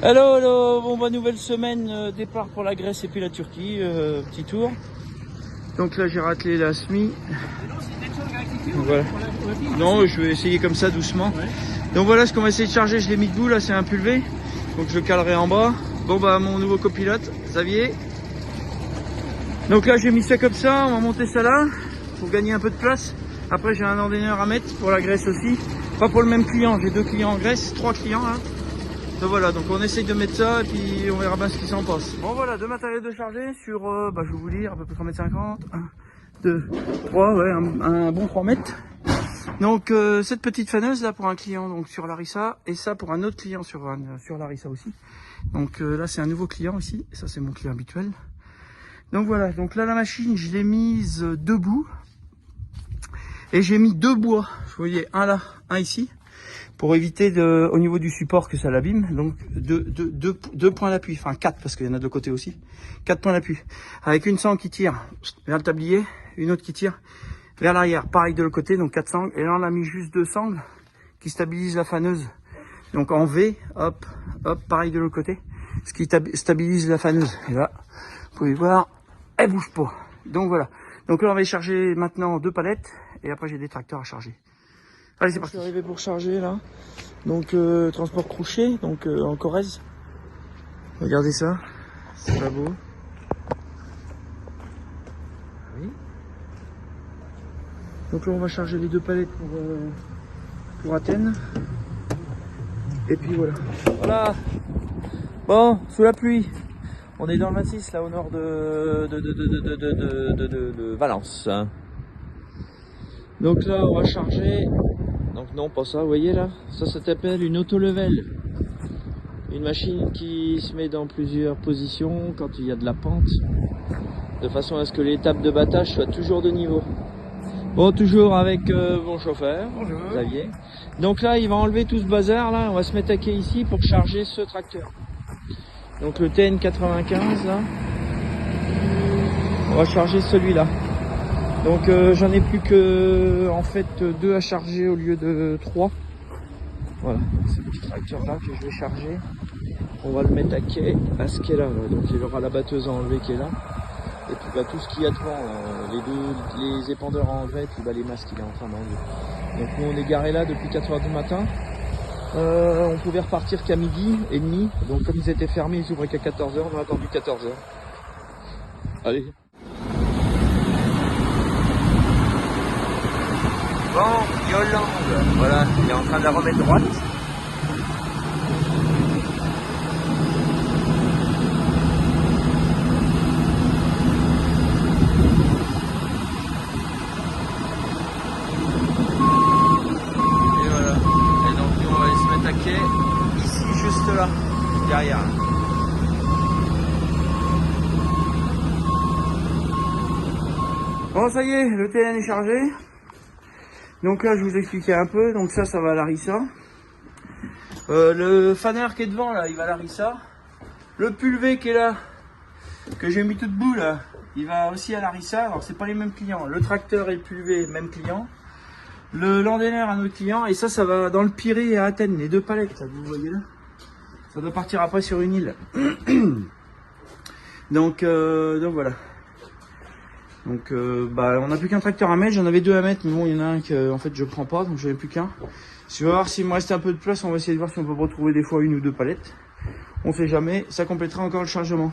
Hello, hello, bon bah nouvelle semaine, départ pour la Grèce et puis la Turquie, petit tour. Donc là j'ai raclé la SMI. Donc, voilà. Non, je vais essayer comme ça doucement. Donc voilà ce qu'on va essayer de charger, je l'ai mis debout là, c'est un pulvé. Donc je le calerai en bas. Bon bah mon nouveau copilote, Xavier. Donc là j'ai mis ça comme ça, on va monter ça là, pour gagner un peu de place. Après j'ai un endaineur à mettre pour la Grèce aussi. Pas pour le même client, j'ai 2 clients en Grèce, 3 clients hein. Donc voilà, donc on essaye de mettre ça et puis on verra bien ce qui s'en passe. Bon voilà, 2 matériels de charger sur, je vais vous dire, à peu près 3,50 m. 1, 2, 3, ouais, un bon 3 mètres. Donc cette petite faneuse là pour un client donc sur Larissa et ça pour un autre client sur Larissa aussi. Donc là c'est un nouveau client ici, ça c'est mon client habituel. Donc voilà, donc là la machine je l'ai mise debout et j'ai mis 2 bois. Vous voyez, un là, un ici. Pour éviter au niveau du support que ça l'abîme, donc deux points d'appui, enfin 4 parce qu'il y en a de côté aussi, 4 points d'appui, avec une sangle qui tire vers le tablier, une autre qui tire vers l'arrière, pareil de l'autre côté, donc 4 sangles, et là on a mis juste 2 sangles qui stabilisent la faneuse, donc en V, hop, hop, pareil de l'autre côté, ce qui stabilise la faneuse, et là, vous pouvez voir, elle bouge pas, donc voilà, donc là on va y charger maintenant 2 palettes, et après j'ai des tracteurs à charger. Allez, c'est parti. Je suis arrivé pour charger là. Donc transport Crochet, donc en Corrèze. Regardez ça, c'est pas beau. Oui. Donc là on va charger les 2 palettes pour Athènes. Et puis voilà. Voilà. Bon, sous la pluie. On est dans le 26 là au nord de Valence. Donc là on va charger. Donc non, pas ça, vous voyez là, ça s'appelle une auto-level. Une machine qui se met dans plusieurs positions quand il y a de la pente, de façon à ce que l'étape de battage soit toujours de niveau. Bon, toujours avec mon chauffeur, Xavier. Donc là, il va enlever tout ce bazar là, on va se mettre à quai ici pour charger ce tracteur. Donc le TN95 là, on va charger celui-là. Donc j'en ai plus que en fait 2 à charger au lieu de 3. Voilà, ce petit tracteur là que je vais charger. On va le mettre à quai, à ce quai là. Donc il y aura la batteuse à enlever qui est là. Et puis bah, tout ce qu'il y a devant, les épandeurs à enlever, et puis bah, les masques qu'il est en train d'enlever. Donc nous on est garé là depuis 4 h du matin. On pouvait repartir qu'à 12h30. Donc comme ils étaient fermés, ils ouvraient qu'à 14 h, on a attendu 14 h. Allez. Bon, Yolande, voilà, il est en train de la remettre droite. Et voilà, et donc nous on va aller se mettre à quai, ici juste là, derrière. Bon ça y est, le TN est chargé. Donc là je vous expliquais un peu, donc ça va à Larissa. Le fanner qui est devant là, il va à Larissa. Le pulvé qui est là, que j'ai mis tout debout là, il va aussi à Larissa. Alors c'est pas les mêmes clients, le tracteur et le pulvé, même client. Le landéneur, un autre client, et ça va dans le Pirée et à Athènes, les 2 palettes, ça, vous voyez là. Ça doit partir après sur une île. donc voilà. Donc bah on n'a plus qu'un tracteur à mettre, j'en avais 2 à mettre, mais bon il y en a un que en fait je prends pas, donc j'en ai plus qu'un. Je vais voir s'il me reste un peu de place, on va essayer de voir si on peut retrouver des fois 1 ou 2 palettes. On sait jamais, ça complétera encore le chargement.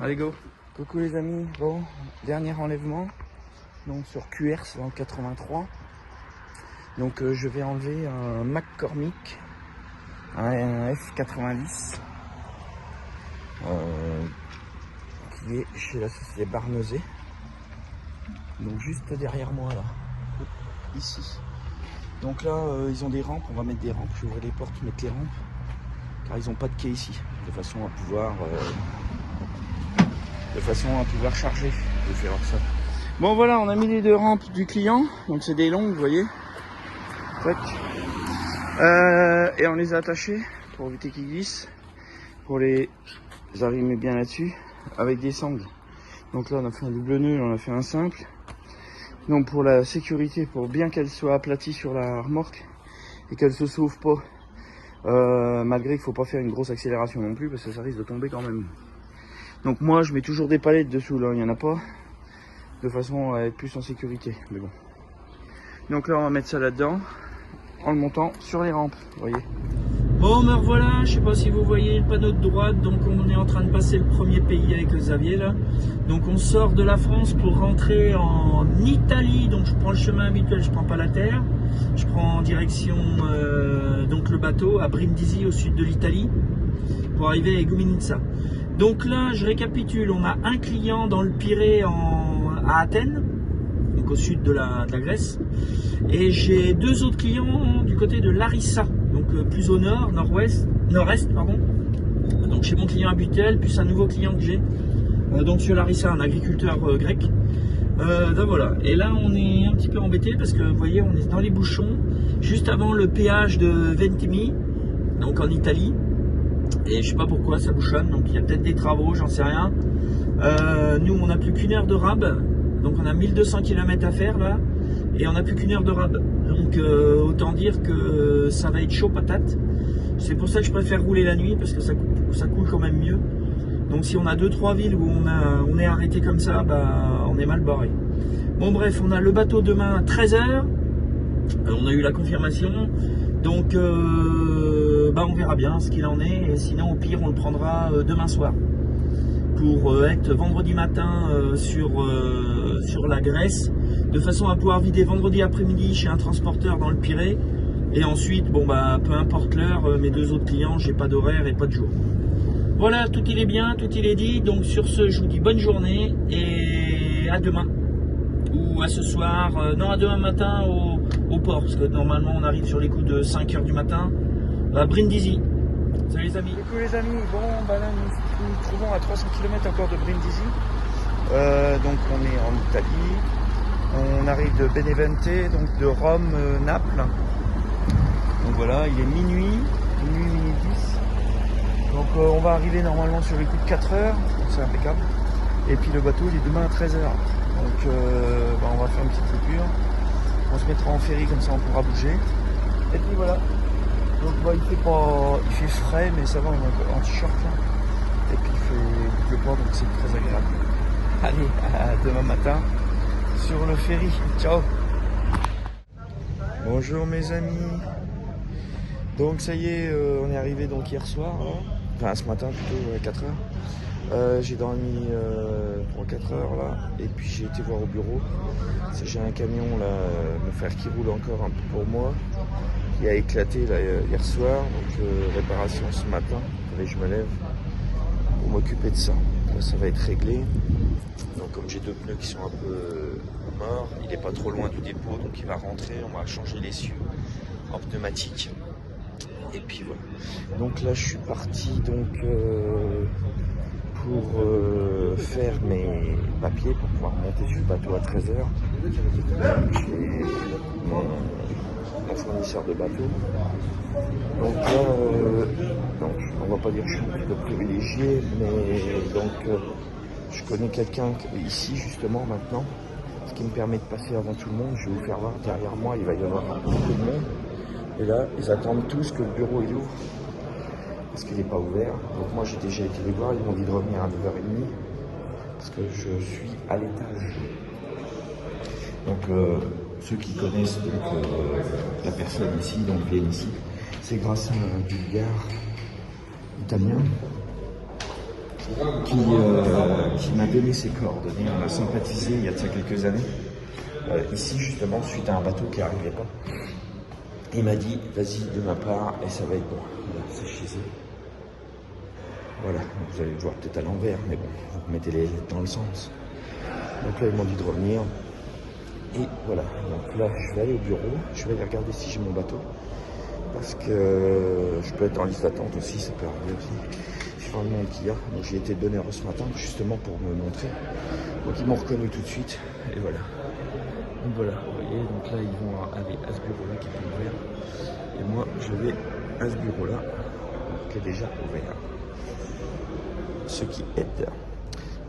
Allez go. Coucou les amis, bon, dernier enlèvement, donc sur QRS dans le 83. Donc je vais enlever un McCormick, un F90, qui est chez la société Barnezet. Donc juste derrière moi là, ici. Donc là ils ont des rampes, on va mettre des rampes, je vais ouvrir les portes, mettre les rampes, car ils n'ont pas de quai ici, de façon à pouvoir charger. Je vais faire ça. Bon voilà, on a mis les 2 rampes du client, donc c'est des longues, vous voyez. Et on les a attachées pour éviter qu'ils glissent, pour les arrimer bien là-dessus, avec des sangles. Donc là on a fait un double nœud, on a fait un simple. Donc pour la sécurité, pour bien qu'elle soit aplatie sur la remorque et qu'elle se sauve pas Malgré qu'il ne faut pas faire une grosse accélération non plus parce que ça risque de tomber quand même. Donc moi je mets toujours des palettes dessous, là il n'y en a pas, de façon à être plus en sécurité. Mais bon. Donc là on va mettre ça là-dedans en le montant sur les rampes, vous voyez. Bon me revoilà, je sais pas si vous voyez le panneau de droite, donc on est en train de passer le premier pays avec Xavier là. Donc on sort de la France pour rentrer en Italie, donc je prends le chemin habituel, je prends pas la terre. Je prends en direction donc le bateau à Brindisi au sud de l'Italie pour arriver à Igoumenitsa. Donc là je récapitule, on a un client dans le Pirée à Athènes, donc au sud de la Grèce, et j'ai 2 autres clients du côté de Larissa, donc plus au nord-est pardon. Donc chez mon client habituel, plus un nouveau client que j'ai, donc sur Larissa, un agriculteur grec. Donc voilà, et là on est un petit peu embêté parce que vous voyez on est dans les bouchons juste avant le péage de Ventimille, donc en Italie, et je sais pas pourquoi ça bouchonne, donc il y a peut-être des travaux, j'en sais rien. Nous on n'a plus qu'une heure de rab, donc on a 1200 km à faire là, et on n'a plus qu'une heure de rab, donc autant dire que ça va être chaud patate. C'est pour ça que je préfère rouler la nuit parce que ça coule quand même mieux. Donc si on a 2-3 villes où on est arrêté comme ça, bah, on est mal barré. Bon bref, on a le bateau demain à 13 h. On a eu la confirmation. Donc bah, on verra bien ce qu'il en est. Et sinon au pire on le prendra demain soir. Pour être vendredi matin sur la Grèce. De façon à pouvoir vider vendredi après-midi chez un transporteur dans le Pirée. Et ensuite, bon bah peu importe l'heure, mes 2 autres clients, j'ai pas d'horaire et pas de jour. Voilà, tout il est bien, tout il est dit. Donc sur ce, je vous dis bonne journée et à demain. Ou à ce soir, non à demain matin au port. Parce que normalement on arrive sur les coups de 5 h du matin à Brindisi. Salut les amis. Coucou les amis, bon bah là nous nous trouvons à 300 km encore de Brindisi. Donc on est en Italie. On arrive de Benevente, donc de Rome, Naples. Donc voilà, il est minuit 10. Donc on va arriver normalement sur les coups de 4 h, c'est impeccable. Et puis le bateau il est demain à 13 h. Donc bah, on va faire une petite coupure. On se mettra en ferry comme ça on pourra bouger. Et puis voilà. Donc bah, il fait frais mais ça va, on est en t-shirt là. Et puis il pleut pas donc c'est très agréable. Allez, à demain matin sur le ferry. Ciao. Bonjour mes amis. Donc ça y est, on est arrivé donc hier soir, là. Enfin ce matin plutôt, à 4 h. J'ai dormi 3-4 heures là, et puis j'ai été voir au bureau. J'ai un camion là, mon frère qui roule encore un peu pour moi, qui a éclaté là, hier soir, donc réparation ce matin. Allez, je me lève pour m'occuper de ça. Là ça va être réglé. Donc comme j'ai 2 pneus qui sont un peu morts, il n'est pas trop loin du dépôt, donc il va rentrer, on va changer l'essieu en pneumatique. Et puis voilà. Donc là je suis parti donc pour faire mes papiers pour pouvoir monter sur le bateau à 13 h. J'ai mon fournisseur de bateau. Donc là, donc, on va pas dire que je suis un petit peu privilégié, mais donc je connais quelqu'un ici justement maintenant, ce qui me permet de passer avant tout le monde. Je vais vous faire voir, derrière moi il va y avoir beaucoup de monde. Et là, ils attendent tous que le bureau il ouvre, parce qu'il n'est pas ouvert. Donc moi j'ai déjà été les voir, ils m'ont dit de revenir à 9 h 30, parce que je suis à l'étage. Donc ceux qui connaissent donc, la personne ici, donc viennent ici, c'est grâce à un bulgare italien qui m'a donné ses coordonnées. On a sympathisé il y a de ça quelques années, ici justement, suite à un bateau qui n'arrivait pas. Il m'a dit, vas-y de ma part, et ça va être bon. Voilà, c'est chez eux. Voilà, vous allez le voir peut-être à l'envers, mais bon, vous remettez les lettres dans le sens. Donc là, ils m'ont dit de revenir. Et voilà, donc là, je vais aller au bureau, je vais aller regarder si j'ai mon bateau. Parce que je peux être en liste d'attente aussi, ça peut arriver aussi. Je vois le monde qu'il y a. Donc j'ai été donneur ce matin, justement pour me montrer. Donc ils m'ont reconnu tout de suite, et voilà. Donc voilà, vous voyez, donc là ils vont aller à ce bureau-là qui est pas ouvert. Et moi je vais à ce bureau-là qui est déjà ouvert. Ce qui aide.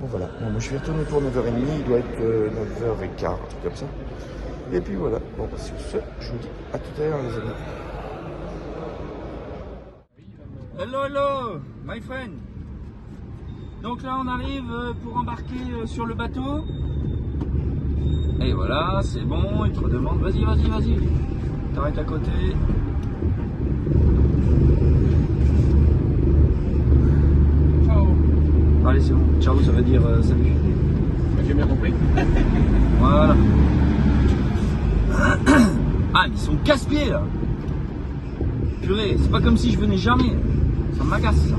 Bon voilà, bon, moi je vais retourner pour 9 h 30, il doit être 9 h 15, un truc comme ça. Et puis voilà, bon bah, sur ce, je vous dis à tout à l'heure les amis. Hello, hello, my friend. Donc là, on arrive pour embarquer sur le bateau. Et voilà, c'est bon, il te redemande, vas-y, vas-y, vas-y. T'arrêtes à côté. Ciao. Allez, c'est bon. Ciao, ça veut dire salut. J'ai bien compris. Voilà. Ah, mais ils sont casse-pieds là. Purée, c'est pas comme si je venais jamais. Ça m'agace ça.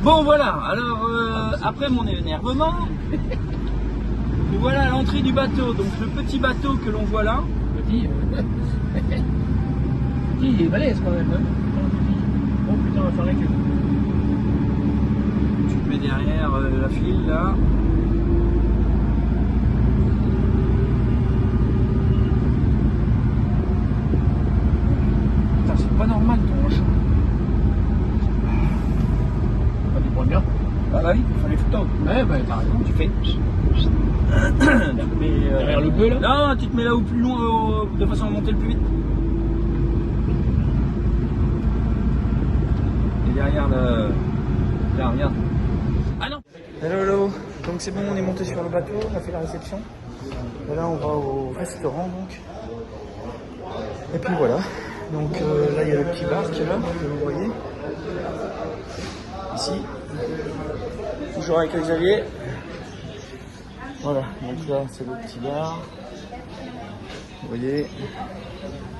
Bon voilà, alors après mon énervement, nous voilà à l'entrée du bateau. Donc le petit bateau que l'on voit là. Petit, il est balèze quand même. Hein. Oh putain, on va faire la queue. Tu te mets derrière la file là. Putain, c'est pas normal ton machin. Ça dépend bien. Bah oui, il faut les photos. Ouais, bah t'as raison. Tu fais. Derrière le bœuf là. Non, tu te mets là au plus loin de façon à monter le plus vite. Et derrière le. Là, regarde. Ah non. Hello, hello. Donc c'est bon, on est monté sur le bateau, on a fait la réception. Et là, on va au restaurant donc. Et puis voilà. Donc là, il y a le petit bar qui est là, que vous voyez. Ici. Toujours avec Xavier. Voilà, donc là c'est le petit bar. Vous voyez.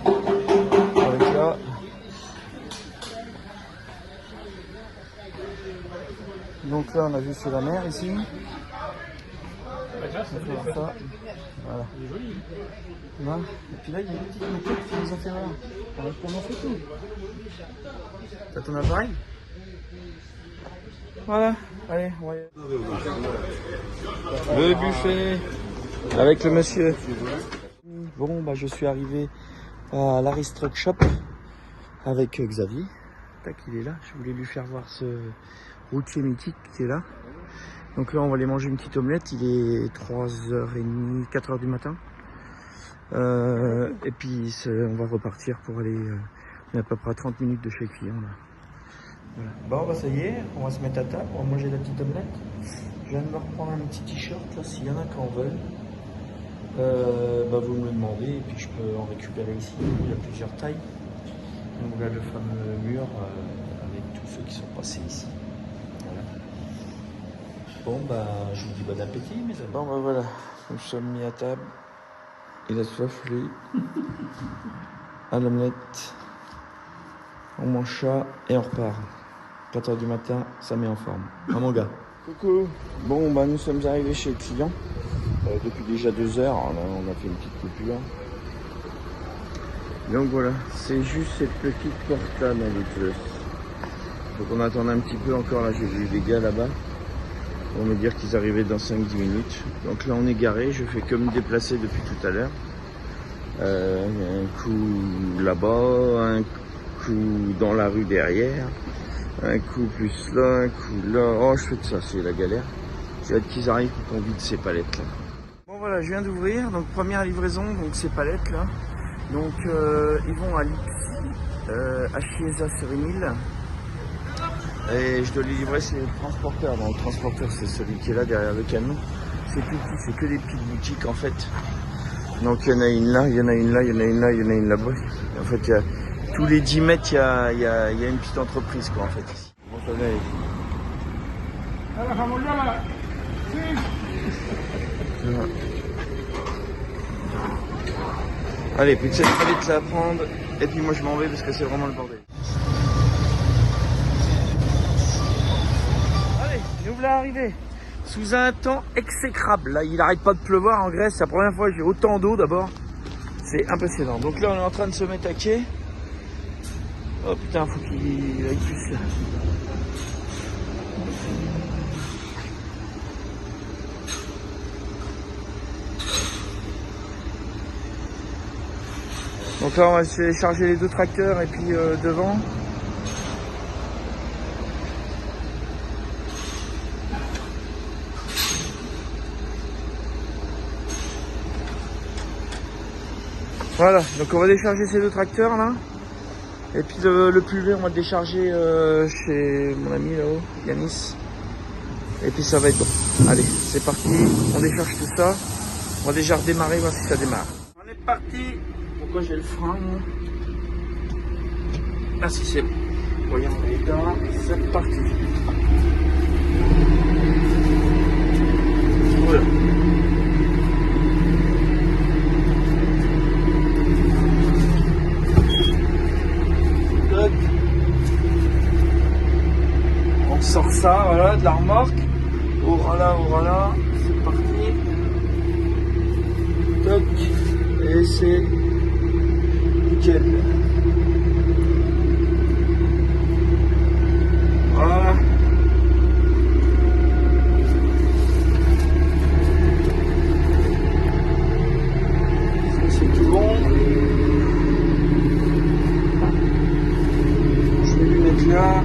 Avec là. Donc là on a vu sur la mer ici. On va faire ça. Voilà. Là. Et puis là il y a une petite moquette qui nous a fait voir. On va prendre en photo. T'as ton appareil? Voilà, allez, on va y aller. Le buffet avec le monsieur. Bon, bah je suis arrivé à l'Aristruck Shop avec Xavier. Tac, il est là. Je voulais lui faire voir ce routier mythique qui est là. Donc là, on va aller manger une petite omelette. Il est 3h30, 4h du matin. Et puis, on va repartir pour aller... on est à peu près à 30 minutes de chez le client là. Voilà. Bon bah ça y est, on va se mettre à table, on va manger la petite omelette. Je viens de me reprendre un petit t-shirt là, s'il y en a qui en veulent. Bah vous me le demandez et puis je peux en récupérer ici. Il y a plusieurs tailles. Donc là le fameux mur avec tous ceux qui sont passés ici. Voilà. Bon bah je vous dis bon appétit mes amis. Bon bah voilà, nous sommes mis à table. Il a soif lui. À l'omelette. On mange ça et on repart. 4h du matin, ça met en forme. Ah mon gars. Coucou. Bon bah nous sommes arrivés chez le client. Depuis déjà 2 heures, on a fait une petite coupure. Donc voilà, c'est juste cette petite portable à l'autre. Donc on attend un petit peu encore là, j'ai vu des gars là-bas. On me dire qu'ils arrivaient dans 5-10 minutes. Donc là on est garé, je fais que me déplacer depuis tout à l'heure. Un coup là-bas, un coup dans la rue derrière, un coup plus là, un coup là. Oh, je fais de ça, c'est la galère. J'ai hâte qu'ils arrivent pour qu'on vide ces palettes là. Bon voilà, je viens d'ouvrir, donc première livraison, donc ces palettes là. Donc ils vont à Lipsy, à Chiesa-sur-Île. Et je dois les livrer, c'est le transporteur. Donc le transporteur, c'est celui qui est là derrière le camion. C'est tout petit, c'est que des petites boutiques en fait. Donc il y en a une là, il y en a une là, il y en a une là, il y en a une là-bas. En fait, il y a tous les 10 mètres, il y a une petite entreprise quoi en fait ici. Bon, ça va, voilà. Allez, plus de cette palette à prendre. Et puis moi je m'en vais parce que c'est vraiment le bordel. Allez, nous voilà arrivés. Sous un temps exécrable. Là, il n'arrête pas de pleuvoir en Grèce. C'est la première fois que j'ai autant d'eau d'abord. C'est impressionnant. Donc là, on est en train de se mettre à quai. Oh putain, faut qu'il aille plus là. Donc là, on va essayer de charger les 2 tracteurs et puis devant. Voilà, donc on va décharger ces 2 tracteurs là. Et puis le pulvé, on va le décharger chez mon ami là-haut, Yanis. Et puis ça va être bon. Allez, c'est parti, on décharge tout ça. On va déjà redémarrer, voir si ça démarre. On est parti. Pourquoi j'ai le frein? Ah si, c'est bon. Voyons les dents, c'est parti. Voilà. On sort ça, voilà, de la remorque. Voilà, c'est parti. Toc. Et c'est nickel. Voilà. C'est tout bon. Je vais lui mettre là.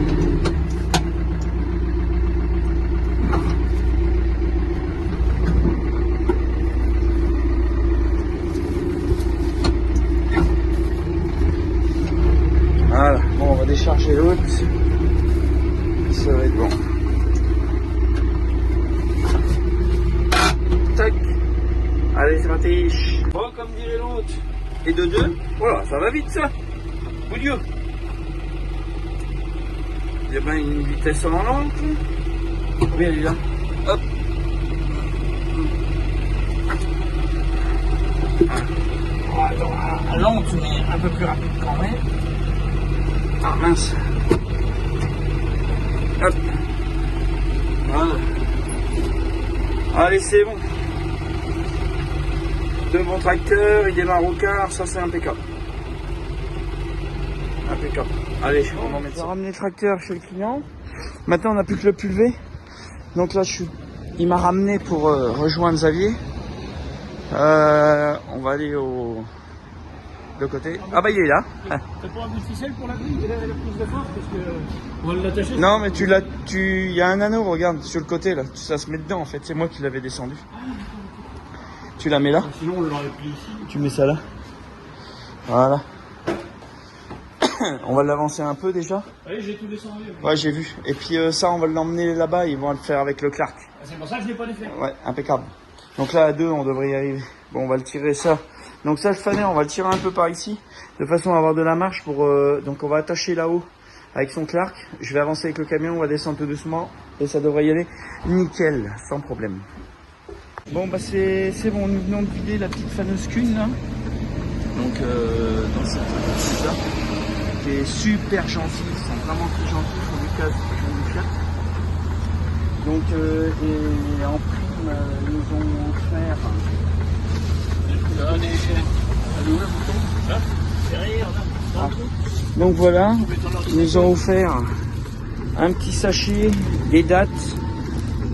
Voilà, bon, on va décharger l'autre. Ça va être bon. Tac. Allez, c'est parti. Bon, comme dirait l'autre. Et de deux. Voilà, ça va vite ça. Mon Dieu. Il y a bien une vitesse en lente. Oui, elle est là. Hop. Ah, lente, mais un peu plus rapide quand même. Ah mince. Hop. Voilà. Allez, c'est bon. De bon tracteur, il démarre au quart, ça c'est impeccable. Impeccable. Allez, on en met ça. On va ramener le tracteur chez le client. Maintenant, on n'a plus que le pulvé. Donc là, il m'a ramené pour rejoindre Xavier. On va aller de côté. Ah bah il est là. T'as pas un bout de ficelle pour la grille, la prise de force, parce que on va l'attacher. Non mais il y a un anneau, regarde, sur le côté là, ça se met dedans en fait, c'est moi qui l'avais descendu. Tu la mets là. Sinon on l'aurait pris ici. Tu mets ça là. Voilà. On va l'avancer un peu déjà. Oui, j'ai tout descendu. Ouais, j'ai vu. Et puis ça, on va l'emmener là-bas, ils vont le faire avec le Clark. Ah, c'est pour ça que je l'ai pas défait. Ouais, impeccable. Donc là, à deux, on devrait y arriver. Bon, on va le tirer ça. Donc ça, le fanner, on va le tirer un peu par ici, de façon à avoir de la marche pour... donc on va attacher là-haut avec son Clark. Je vais avancer avec le camion, on va descendre tout doucement. Et ça devrait y aller nickel, sans problème. Bon, bah c'est bon, nous venons de vider la petite faneuse Kuhn, là. Donc, dans cette faneuse-là, qui est super gentil, ils sont vraiment très gentils, ils font du casse, ils font du fiat. Donc, et en prime, ils nous ont offert... Donc voilà, ils nous ont offert un petit sachet, des dattes,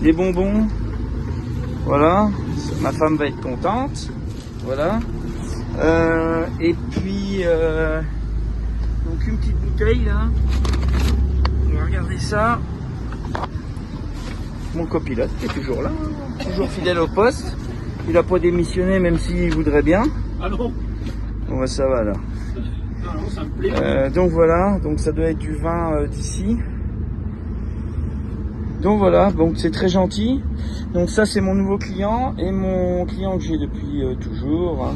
des bonbons. Voilà, ma femme va être contente. Voilà. Et puis donc une petite bouteille là. On va regarder ça. Mon copilote qui est toujours là, toujours fidèle au poste. Il n'a pas démissionné même s'il voudrait bien. Ah non. Bon bah ça va là. Non, ça me plaît. Donc voilà, donc ça doit être du vin d'ici. Donc voilà, donc c'est très gentil. Donc ça c'est mon nouveau client et mon client que j'ai depuis toujours.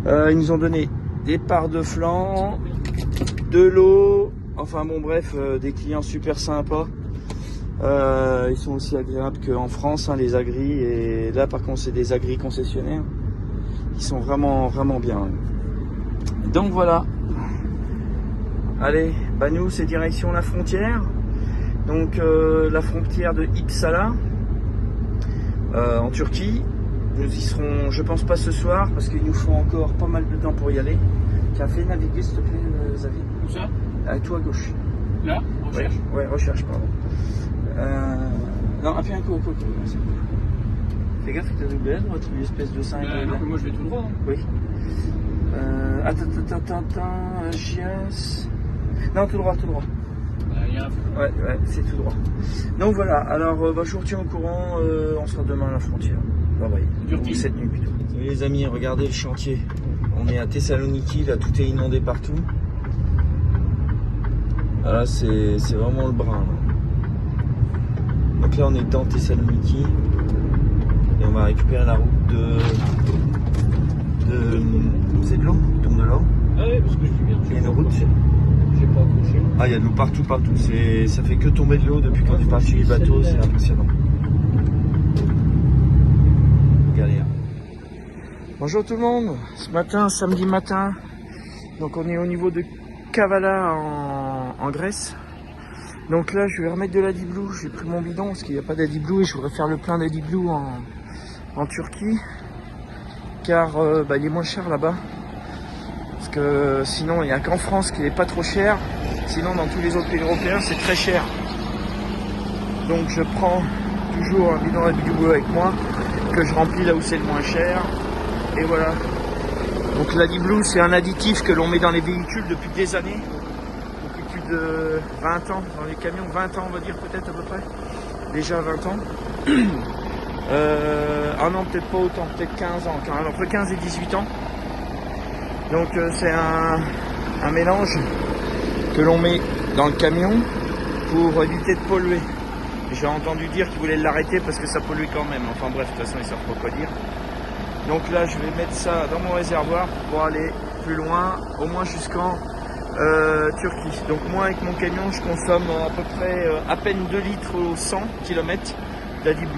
Ils nous ont donné des parts de flan, de l'eau, enfin bon bref, des clients super sympas. Ils sont aussi agréables qu'en France, hein, les agris. Et là par contre c'est des agris concessionnaires. Ils sont vraiment bien. Donc voilà. Allez, bah nous c'est direction la frontière. Donc la frontière de Uppsala en Turquie. Nous y serons, je pense pas ce soir parce qu'il nous faut encore pas mal de temps pour y aller. Tu as fait naviguer s'il te plaît Xavier? Où ça? Tout à gauche. Là? Recherche? Ouais, recherche, pardon. Non, appuie un coup. Fais gaffe, t'as doublé à droite, une espèce de 5. Non, mais moi je vais tout droit. Hein. Oui. Attends, Gias. Non, tout droit. Y a un... Ouais, c'est tout droit. Donc voilà, alors je vous retiens au courant, on sera demain à la frontière. Bye. Ou cette nuit plutôt. Et les amis, regardez le chantier. On est à Thessaloniki, là tout est inondé partout. Voilà, c'est vraiment le brun. Là. Donc là, on est dans Thessaloniki. Et on va récupérer la route c'est de l'eau, il tombe de l'eau. Ah oui, parce que je suis bien. Il y a une route. J'ai pas accroché. Ah, il y a de l'eau partout. Ça fait que tomber de l'eau depuis qu'on est parti du bateau, c'est impressionnant. Galère. Bonjour tout le monde. Ce matin, samedi matin, donc on est au niveau de Kavala en Grèce. Donc là, je vais remettre de l'Adiblue. J'ai pris mon bidon parce qu'il n'y a pas d'Adiblue et je voudrais faire le plein d'Adiblue en Turquie. Car il est moins cher là-bas. Parce que sinon, il n'y a qu'en France qu'il n'est pas trop cher. Sinon, dans tous les autres pays européens, c'est très cher. Donc je prends toujours un bidon d'Adiblue avec moi, que je remplis là où c'est le moins cher. Et voilà. Donc l'Adiblue, c'est un additif que l'on met dans les véhicules depuis des années. Depuis plus de 20 ans, dans les camions, 20 ans on va dire peut-être à peu près. Déjà 20 ans. Ah non, peut-être pas autant, peut-être 15 ans, entre 15 et 18 ans. Donc c'est un mélange que l'on met dans le camion pour éviter de polluer. J'ai entendu dire qu'ils voulaient l'arrêter parce que ça pollue quand même. Enfin bref, de toute façon ils savent pas quoi dire. Donc là je vais mettre ça dans mon réservoir pour aller plus loin, au moins jusqu'en Turquie. Donc moi avec mon camion je consomme à peu près à peine 2 litres au 100 km d'Adiblue.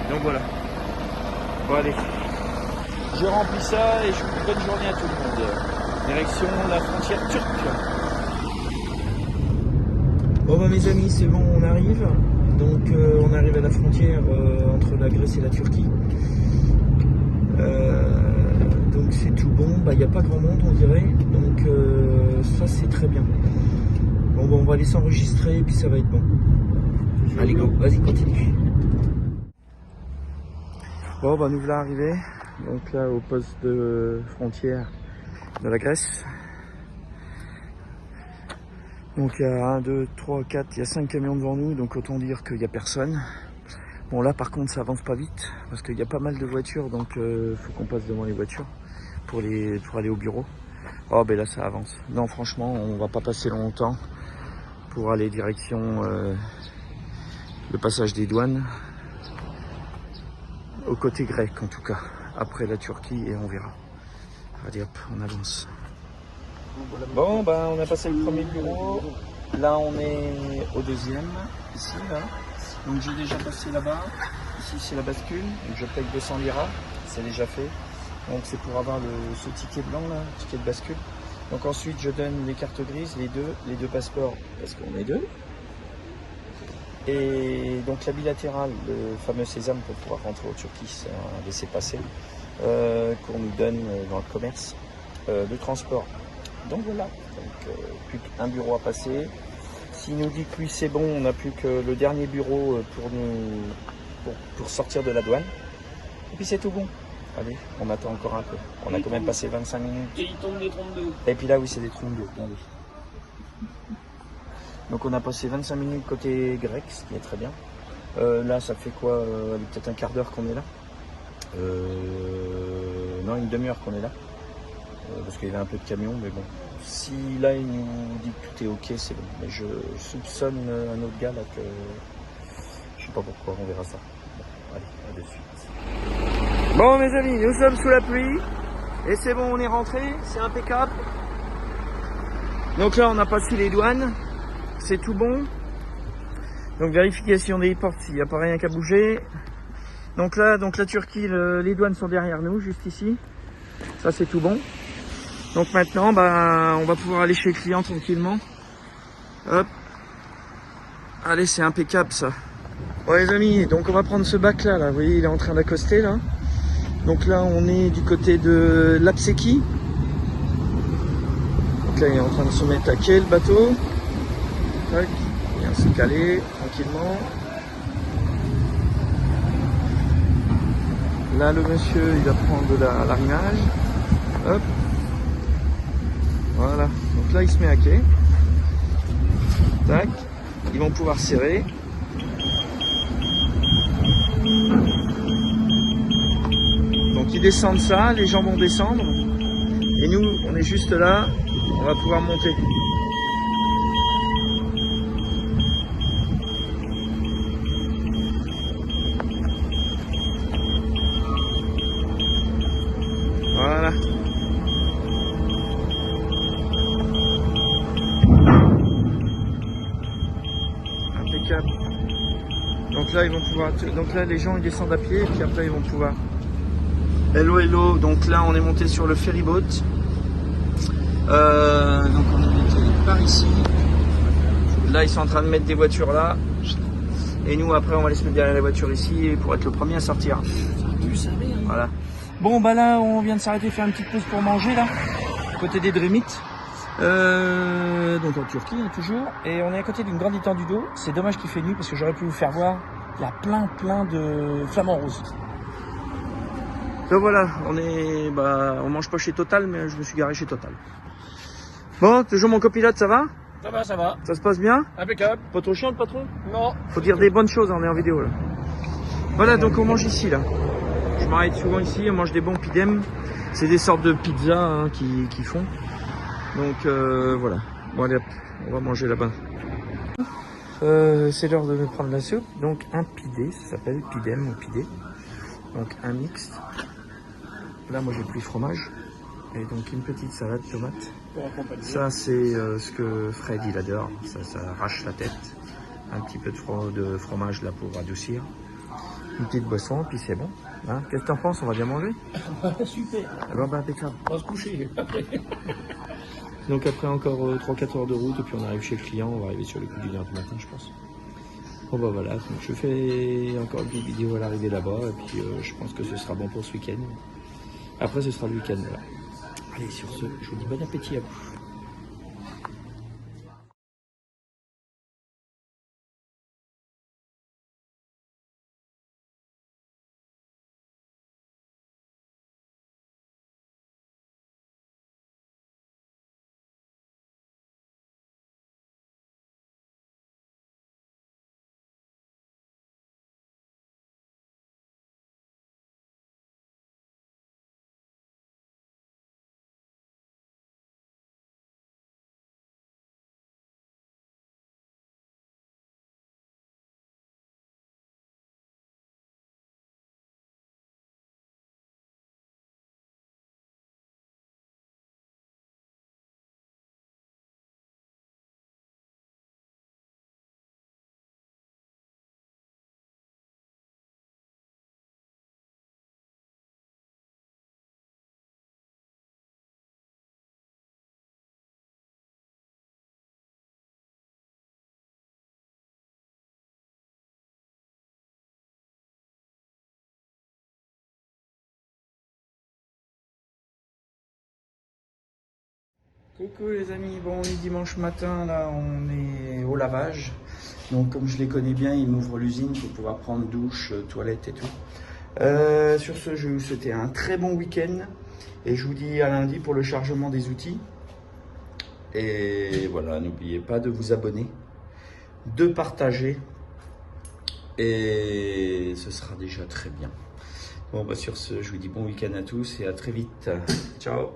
Donc voilà. Bon allez. Je remplis ça et je vous dis bonne journée à tout le monde. Direction la frontière turque. Bon bah mes amis, c'est bon, on arrive. Donc on arrive à la frontière entre la Grèce et la Turquie. Donc c'est tout bon. Bah il n'y a pas grand monde on dirait. Donc ça c'est très bien. Bon bah on va aller s'enregistrer et puis ça va être bon. Allez go, vas-y continue. Bon bah nous voilà arrivés. Donc là au poste de frontière de la Grèce. Donc il y a 1, 2, 3, 4, il y a 5 camions devant nous, donc autant dire qu'il n'y a personne. Bon là par contre ça avance pas vite, parce qu'il y a pas mal de voitures, donc faut qu'on passe devant les voitures pour aller au bureau. Oh ben là ça avance. Non franchement on va pas passer longtemps pour aller direction le passage des douanes, au côté grec en tout cas, après la Turquie et on verra. Allez hop, on avance. Bon, ben, on a passé le premier bureau. Là, on est au deuxième, ici, là. Donc, j'ai déjà passé là-bas. Ici, c'est la bascule. Donc, je paye 200 liras. C'est déjà fait. Donc, c'est pour avoir ce ticket blanc, là, ticket de bascule. Donc, ensuite, je donne les cartes grises, les deux passeports, parce qu'on est deux. Et donc, la bilatérale, le fameux sésame pour pouvoir rentrer en Turquie, c'est un laissez-passer qu'on nous donne dans le commerce. Le transport. Donc voilà, donc, plus qu'un bureau à passer. S'il nous dit que lui c'est bon, on n'a plus que le dernier bureau pour sortir de la douane. Et puis c'est tout bon. Allez, on attend encore un peu. On a quand même passé 25 minutes. Et il tombe des 32. Et puis là oui c'est des 32. Allez. Donc on a passé 25 minutes côté grec, ce qui est très bien. Là ça fait quoi, peut-être un quart d'heure qu'on est là. Non, une demi-heure qu'on est là. Parce qu'il y avait un peu de camion, mais bon. Si là il nous dit que tout est ok, c'est bon. Mais je soupçonne un autre gars là que je sais pas pourquoi, on verra ça. Bon, allez, à de suite. Bon mes amis, nous sommes sous la pluie et c'est bon, on est rentré, c'est impeccable. Donc là on a passé les douanes, c'est tout bon. Donc vérification des portes s'il n'y a pas rien qu'à bouger. Donc là, la Turquie, les douanes sont derrière nous, juste ici. Ça c'est tout bon. Donc maintenant, on va pouvoir aller chez le client tranquillement. Hop. Allez, c'est impeccable ça. Bon les amis, donc on va prendre ce bac là, vous voyez, il est en train d'accoster là. Donc là, on est du côté de Lapseki. Donc là, il est en train de se mettre à quai le bateau. Tac, il vient se caler tranquillement. Là, le monsieur, il va prendre de l'arrimage. Hop. Voilà, donc là il se met à quai. Tac, ils vont pouvoir serrer. Donc ils descendent ça, les gens vont descendre. Et nous, on est juste là, on va pouvoir monter. Donc là ils vont pouvoir, donc là les gens ils descendent à pied et puis après ils vont pouvoir. Hello hello, donc là on est monté sur le ferry boat. Donc on est monté par ici. Là ils sont en train de mettre des voitures là. Et nous après on va aller se mettre derrière les voitures ici pour être le premier à sortir. Voilà. Bon bah là on vient de s'arrêter faire une petite pause pour manger là, côté des Drémites. Donc en Turquie hein, toujours. Et on est à côté d'une grande étendue d'eau. C'est dommage qu'il fait nuit parce que j'aurais pu vous faire voir. Il y a plein de flamants roses. Donc voilà, on mange pas chez Total, mais je me suis garé chez Total. Bon, toujours mon copilote, ça va? Ça va, ça va. Ça se passe bien? Impeccable. Pas trop chiant le patron? Non. Faut dire des bonnes choses, on est en vidéo là. Voilà, donc on mange ici là. Je m'arrête souvent ici, on mange des bons pidem. C'est des sortes de pizzas hein, qui font. Donc voilà. Bon allez hop, on va manger là-bas. C'est l'heure de me prendre la soupe. Donc un pidé, ça s'appelle pidem ou pidé. Donc un mixte. Là moi j'ai pris fromage. Et donc une petite salade tomate. Ça c'est ce que Fred il adore. Ça arrache la tête. Un petit peu de fromage là pour adoucir. Une petite boisson, puis c'est bon. Hein, qu'est-ce que t'en penses? On va bien manger? Super. Alors bah impeccable. On va se coucher. Donc après encore 3-4 heures de route et puis on arrive chez le client, on va arriver sur le coup du 1 du matin je pense. Bon bah voilà, donc je fais encore une petite vidéo à l'arrivée là-bas et puis je pense que ce sera bon pour ce week-end. Après ce sera le week-end voilà. Allez sur ce, je vous dis bon appétit à vous. Coucou les amis, bon on est dimanche matin, là on est au lavage. Donc comme je les connais bien, ils m'ouvrent l'usine pour pouvoir prendre douche, toilette et tout. Sur ce, je vais vous souhaiter un très bon week-end. Et je vous dis à lundi pour le chargement des outils. Et voilà, n'oubliez pas de vous abonner, de partager. Et ce sera déjà très bien. Bon bah sur ce, je vous dis bon week-end à tous et à très vite. Ciao.